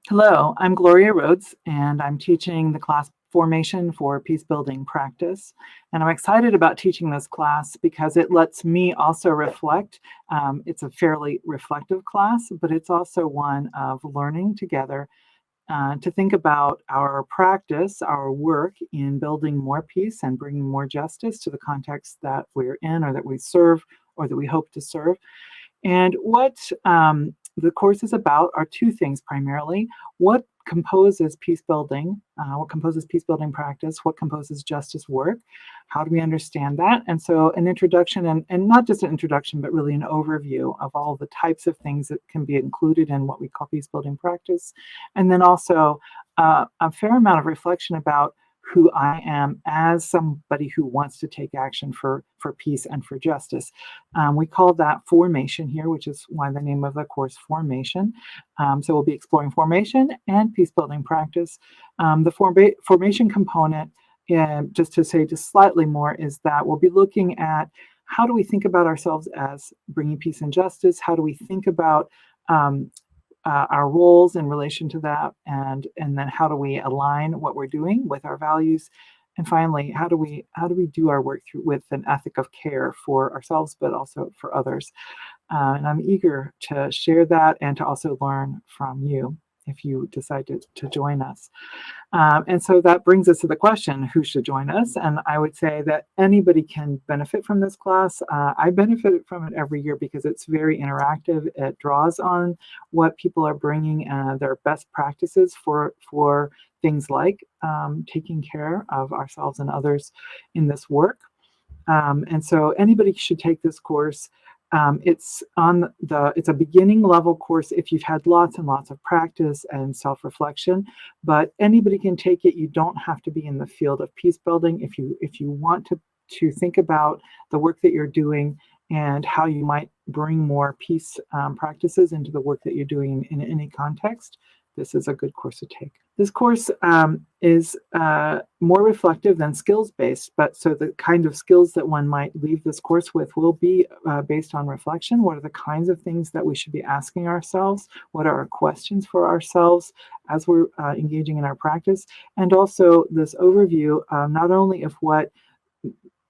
Hello, I'm Gloria Rhodes, and I'm teaching the class Formation for Peacebuilding Practice. And I'm excited about teaching this class because it lets me also reflect. It's a fairly reflective class, but it's also one of learning together to think about our practice, our work in building more peace and bringing more justice to the context that we're in or that we serve or that we hope to serve. And what the course is about are two things primarily. What composes peace building? What composes peace building practice? What composes justice work? How do we understand that? And so an introduction, and not just an introduction, but really an overview of all the types of things that can be included in what we call peace building practice. And then also a fair amount of reflection about who I am as somebody who wants to take action for peace and for justice. We call that formation here, which is why the name of the course, Formation. So we'll be exploring formation and peace building practice. The formation component, just to say just slightly more, is that we'll be looking at how do we think about ourselves as bringing peace and justice? How do we think about our roles in relation to that, and then how do we align what we're doing with our values, and finally, how do we do our work with an ethic of care for ourselves, but also for others. And I'm eager to share that and to also learn from you if you decide to join us. And so that brings us to the question, who should join us? And I would say that anybody can benefit from this class. I benefit from it every year because it's very interactive. It draws on what people are bringing, their best practices for things like taking care of ourselves and others in this work. And so anybody should take this course. It's a beginning level course if you've had lots and lots of practice and self-reflection, but anybody can take it. You don't have to be in the field of peace building. If you want to think about the work that you're doing and how you might bring more peace practices into the work that you're doing in any context, this is a good course to take. This course is more reflective than skills-based, but so the kind of skills that one might leave this course with will be based on reflection. What are the kinds of things that we should be asking ourselves? What are our questions for ourselves as we're engaging in our practice? And also this overview, not only of what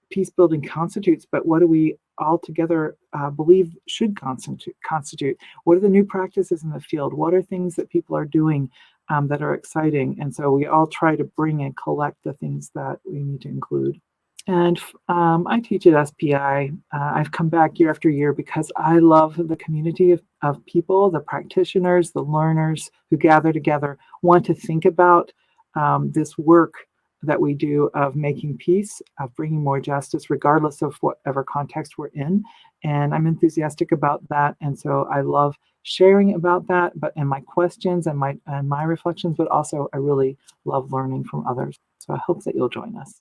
peace building constitutes, but what do we all together believe should constitute? What are the new practices in the field? What are things that people are doing that are exciting? And so we all try to bring and collect the things that we need to include. And I teach at SPI. I've come back year after year because I love the community of people, the practitioners, the learners who gather together, want to think about this work that we do of making peace, of bringing more justice, regardless of whatever context we're in. And I'm enthusiastic about that. And so I love sharing about that, and my questions and my reflections, but also I really love learning from others. So I hope that you'll join us.